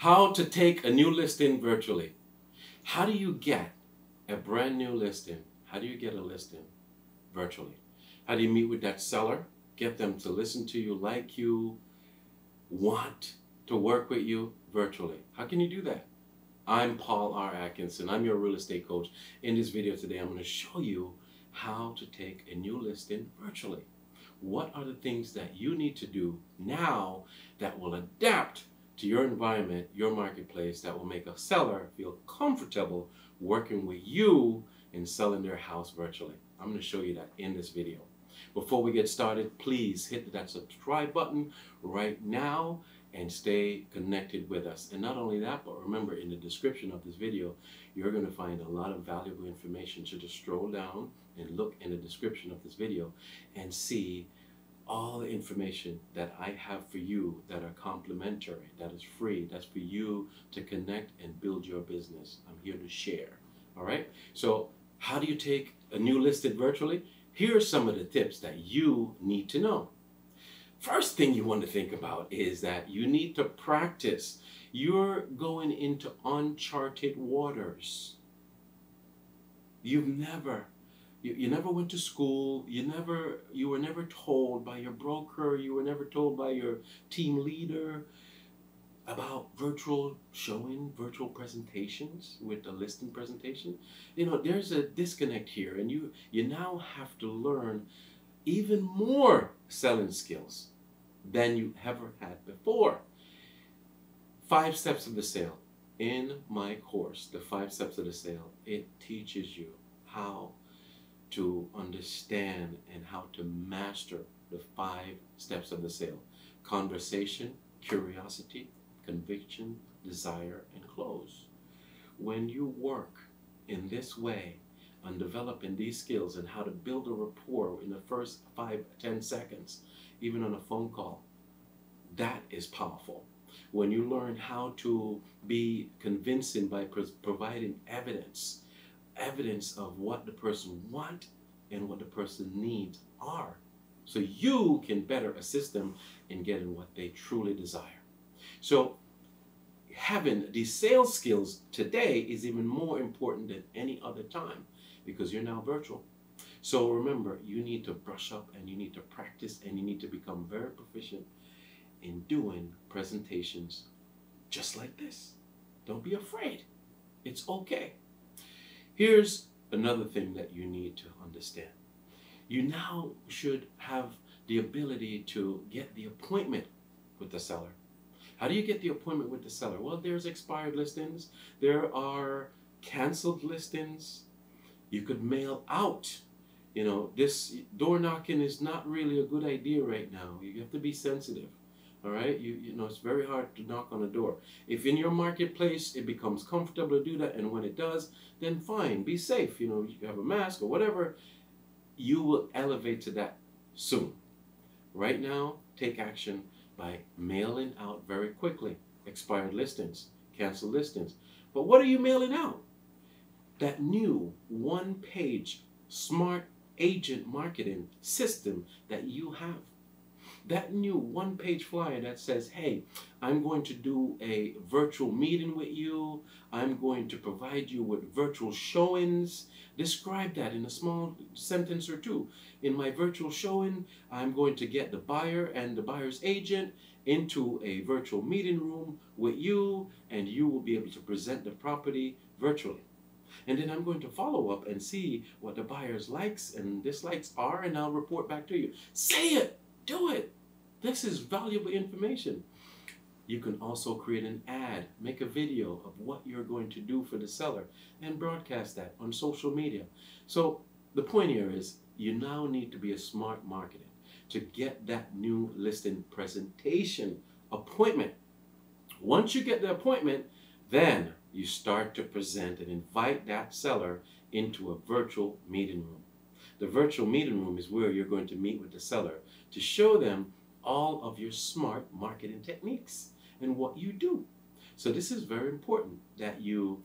How to take a new listing virtually. How do you get a brand new listing? How do you get a listing virtually? How do you meet with that seller? Get them to listen to you, like you, want to work with you virtually. How can you do that? I'm Paul R. Atkinson. I'm your real estate coach. In this video today, I'm going to show you how to take a new listing virtually. What are the things that you need to do now that will adapt to your environment, your marketplace, that will make a seller feel comfortable working with you in selling their house virtually? I'm going to show you that in this video. Before we get started, please hit that subscribe button right now and stay connected with us. And not only that, but remember, in the description of this video, you're going to find a lot of valuable information. So just scroll down and look in the description of this video and see all the information that I have for you that are complimentary, that is free, that's for you to connect and build your business. I'm here to share. All right? So how do you take a new listing virtually? Here are some of the tips that you need to know. First thing you want to think about is that you need to practice. You're going into uncharted waters. You never went to school. You were never told by your broker. You were never told by your team leader about virtual showing, virtual presentations with a listing presentation. You know, there's a disconnect here, and you now have to learn even more selling skills than you ever had before. 5 steps of the sale. In my course, the 5 steps of the sale, it teaches you how to understand and how to master the 5 steps of the sale. Conversation, curiosity, conviction, desire, and close. When you work in this way on developing these skills and how to build a rapport in the first 5-10 seconds, even on a phone call, that is powerful. When you learn how to be convincing by providing evidence of what the person wants and what the person needs are, so you can better assist them in getting what they truly desire. So having these sales skills today is even more important than any other time because you're now virtual. So remember, you need to brush up and you need to practice and you need to become very proficient in doing presentations just like this. Don't be afraid. It's okay. Here's another thing that you need to understand. You now should have the ability to get the appointment with the seller. How do you get the appointment with the seller? Well, there's expired listings. There are canceled listings. You could mail out. You know, this door knocking is not really a good idea right now. You have to be sensitive. All right? You know, it's very hard to knock on a door. If in your marketplace it becomes comfortable to do that, and when it does, then fine, be safe. You know, you have a mask or whatever. You will elevate to that soon. Right now, take action by mailing out very quickly expired listings, canceled listings. But what are you mailing out? That new one-page smart agent marketing system that you have. That new one-page flyer that says, hey, I'm going to do a virtual meeting with you. I'm going to provide you with virtual showings. Describe that in a small sentence or two. In my virtual showing, I'm going to get the buyer and the buyer's agent into a virtual meeting room with you, and you will be able to present the property virtually. And then I'm going to follow up and see what the buyer's likes and dislikes are, and I'll report back to you. Say it! Do it! This is valuable information. You can also create an ad, make a video of what you're going to do for the seller, and broadcast that on social media. So the point here is you now need to be a smart marketer to get that new listing presentation appointment. Once you get the appointment, then you start to present and invite that seller into a virtual meeting room. The virtual meeting room is where you're going to meet with the seller to show them all of your smart marketing techniques and what you do. So this is very important that you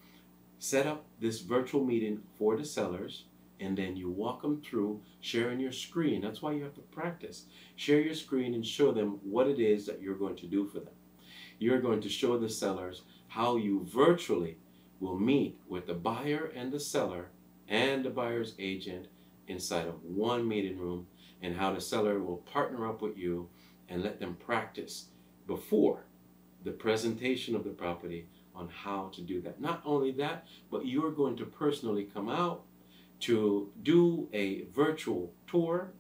set up this virtual meeting for the sellers, and then you walk them through sharing your screen. That's why you have to practice. Share your screen and show them what it is that you're going to do for them. you're going to show the sellers how you virtually will meet with the buyer and the seller and the buyer's agent inside of one meeting room, and how the seller will partner up with you and let them practice before the presentation of the property on how to do that. Not only that, but you're going to personally come out to do a virtual tour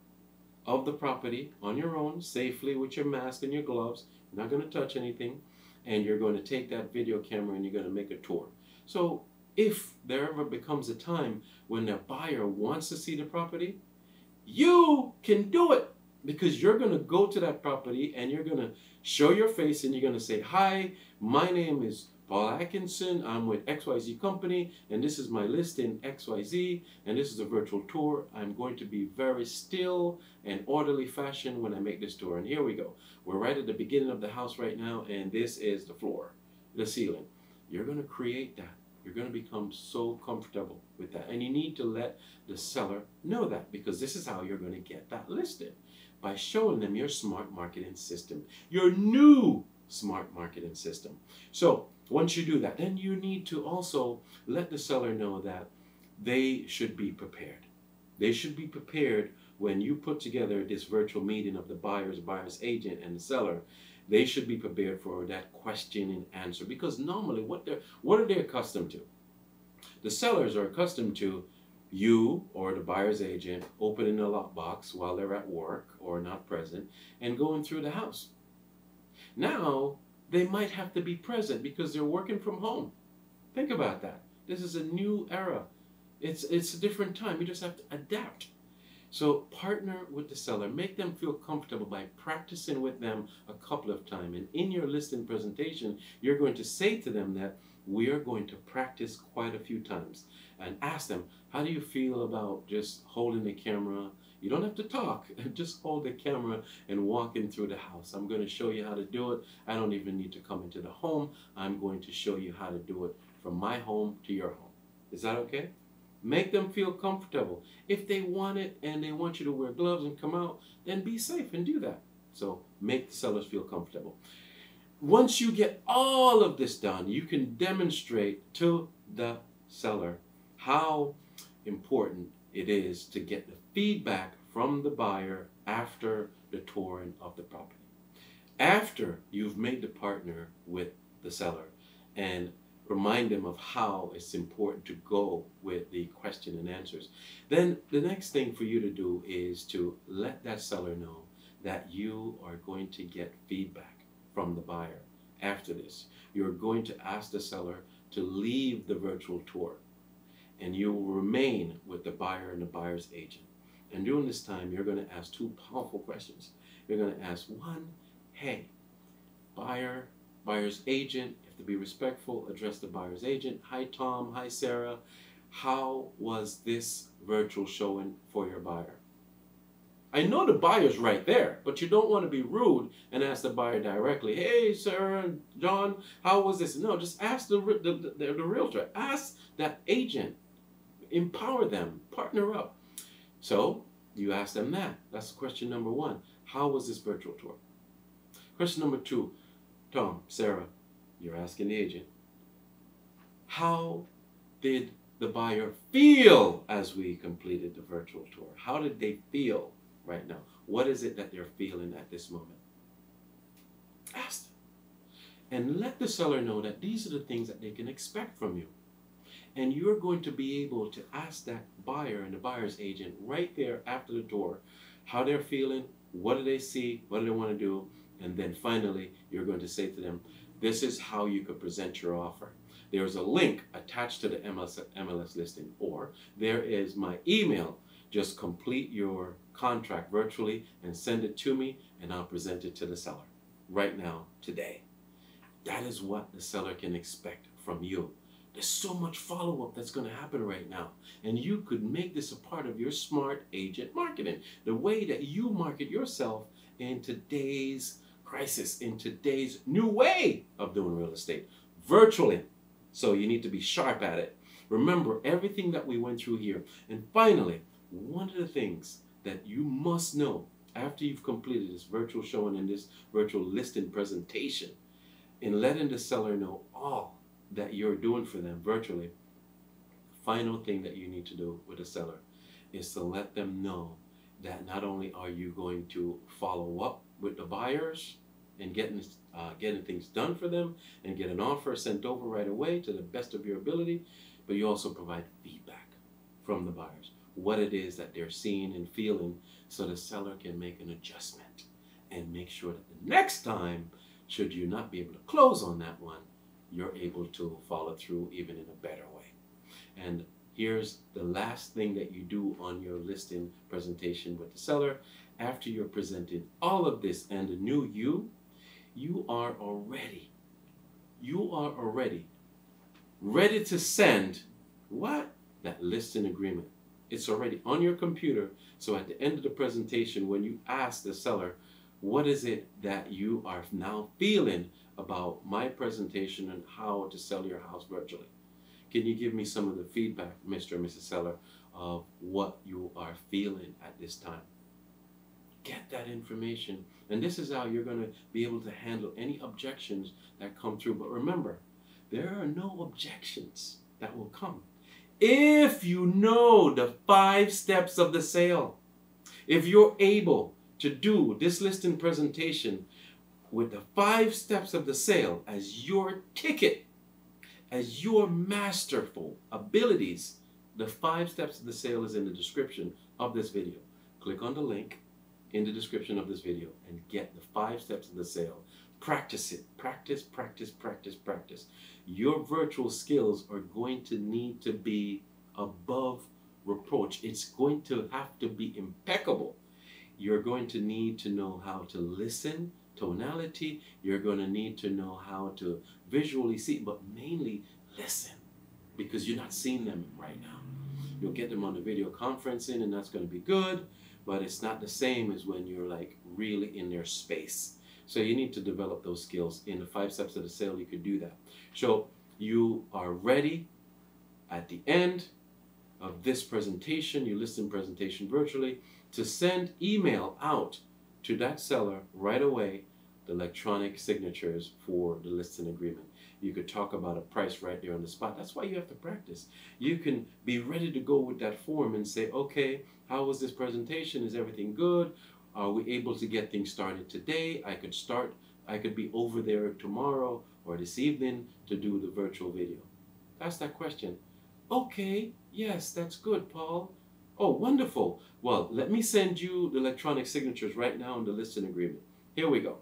of the property on your own, safely with your mask and your gloves. You're not going to touch anything, and you're going to take that video camera and you're going to make a tour. So if there ever becomes a time when the buyer wants to see the property, you can do it, because you're going to go to that property and you're going to show your face and you're going to say, "Hi, my name is Paul Atkinson. I'm with XYZ Company, and this is my listing XYZ, and this is a virtual tour. I'm going to be very still and orderly fashion when I make this tour. And here we go. We're right at the beginning of the house right now, and this is the floor, the ceiling." You're going to create that. You're going to become so comfortable with that. And you need to let the seller know that, because this is how you're going to get that listed, by showing them your smart marketing system, your new smart marketing system. So once you do that, then you need to also let the seller know that they should be prepared. They should be prepared when you put together this virtual meeting of the buyer's agent and the seller. They should be prepared for that question and answer, because normally what are they accustomed to? The sellers are accustomed to you or the buyer's agent opening a lockbox while they're at work or not present and going through the house. Now they might have to be present because they're working from home. Think about that. This is a new era. It's a different time. You just have to adapt. So partner with the seller. Make them feel comfortable by practicing with them a couple of times. And in your listing presentation, you're going to say to them that we are going to practice quite a few times. And ask them, how do you feel about just holding the camera? You don't have to talk. Just hold the camera and walking through the house. I'm going to show you how to do it. I don't even need to come into the home. I'm going to show you how to do it from my home to your home. Is that okay? Make them feel comfortable. If they want it and they want you to wear gloves and come out, then be safe and do that. So make the sellers feel comfortable. Once you get all of this done, you can demonstrate to the seller how important it is to get the feedback from the buyer after the touring of the property. After you've made the partner with the seller and remind them of how it's important to go with the question and answers, then the next thing for you to do is to let that seller know that you are going to get feedback from the buyer after this. You're going to ask the seller to leave the virtual tour, and you will remain with the buyer and the buyer's agent. And during this time, you're going to ask two powerful questions. You're going to ask, one, hey, buyer's agent, you have to be respectful, address the buyer's agent. Hi, Tom. Hi, Sarah. How was this virtual showing for your buyer? I know the buyer's right there, but you don't want to be rude and ask the buyer directly, hey, Sarah and John, how was this? No, just ask the realtor. Ask that agent. Empower them. Partner up. So you ask them that. That's question number one. How was this virtual tour? Question number two, Tom, Sarah, you're asking the agent, how did the buyer feel as we completed the virtual tour? How did they feel right now? What is it that they're feeling at this moment? Ask them. And let the seller know that these are the things that they can expect from you. And you're going to be able to ask that buyer and the buyer's agent right there after the tour how they're feeling, what do they see, what do they want to do, and then finally you're going to say to them, this is how you could present your offer. There's a link attached to the MLS listing, or there is my email. Just complete your contract virtually and send it to me, and I'll present it to the seller right now, today. That is what the seller can expect from you. There's so much follow-up that's going to happen right now. And you could make this a part of your smart agent marketing. The way that you market yourself in today's crisis, in today's new way of doing real estate, virtually. So you need to be sharp at it. Remember everything that we went through here. And finally, one of the things that you must know after you've completed this virtual showing and this virtual listing presentation, in letting the seller know all that you're doing for them virtually, the final thing that you need to do with the seller is to let them know that not only are you going to follow up with the buyers and getting things done for them and get an offer sent over right away to the best of your ability, but you also provide feedback from the buyers, what it is that they're seeing and feeling, so the seller can make an adjustment and make sure that the next time, should you not be able to close on that one, you're able to follow through even in a better way. And here's the last thing that you do on your listing presentation with the seller. After you're presenting all of this and the new you are already ready to send what? That listing agreement. It's already on your computer. So at the end of the presentation, when you ask the seller, what is it that you are now feeling about my presentation and how to sell your house virtually? Can you give me some of the feedback, Mr. and Mrs. Seller, of what you are feeling at this time? Get that information. And this is how you're going to be able to handle any objections that come through. But remember, there are no objections that will come if you know the 5 steps of the sale. If you're able to do this listing presentation with the 5 steps of the sale as your ticket, as your masterful abilities, the 5 steps of the sale is in the description of this video. Click on the link in the description of this video and get the 5 steps of the sale. Practice it. Practice, practice, practice, practice. Your virtual skills are going to need to be above reproach. It's going to have to be impeccable. You're going to need to know how to listen, tonality. You're going to need to know how to visually see, but mainly listen, because you're not seeing them right now. You'll get them on the video conferencing, and that's going to be good, but it's not the same as when you're like really in their space. So you need to develop those skills. In the 5 steps of the sale, you could do that. So you are ready at the end of this presentation, your listing presentation virtually, to send email out to that seller right away, the electronic signatures for the listing agreement. You could talk about a price right there on the spot. That's why you have to practice. You can be ready to go with that form and say, okay, how was this presentation? Is everything good? Are we able to get things started today? I could be over there tomorrow or this evening to do the virtual video. Ask that question. Okay, yes, that's good, Paul. Oh, wonderful. Well, let me send you the electronic signatures right now on the listing agreement. Here we go.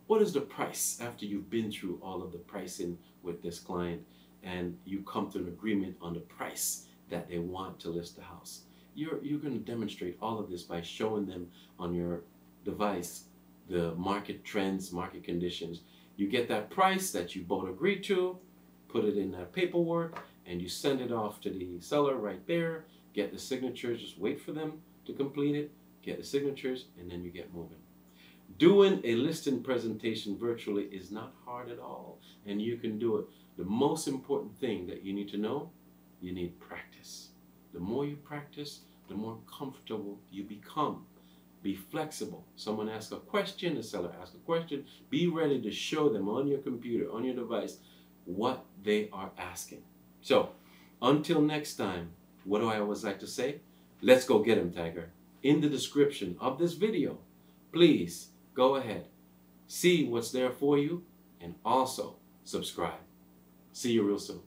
What is the price after you've been through all of the pricing with this client and you come to an agreement on the price that they want to list the house? You're going to demonstrate all of this by showing them on your device the market trends, market conditions. You get that price that you both agreed to, put it in that paperwork, and you send it off to the seller right there. Get the signatures, just wait for them to complete it, get the signatures, and then you get moving. Doing a listing presentation virtually is not hard at all, and you can do it. The most important thing that you need to know, you need practice. The more you practice, the more comfortable you become. Be flexible. Someone asks a question, the seller asks a question. Be ready to show them on your computer, on your device, what they are asking. So, until next time, what do I always like to say? Let's go get them, Tiger. In the description of this video, please go ahead, see what's there for you, and also subscribe. See you real soon.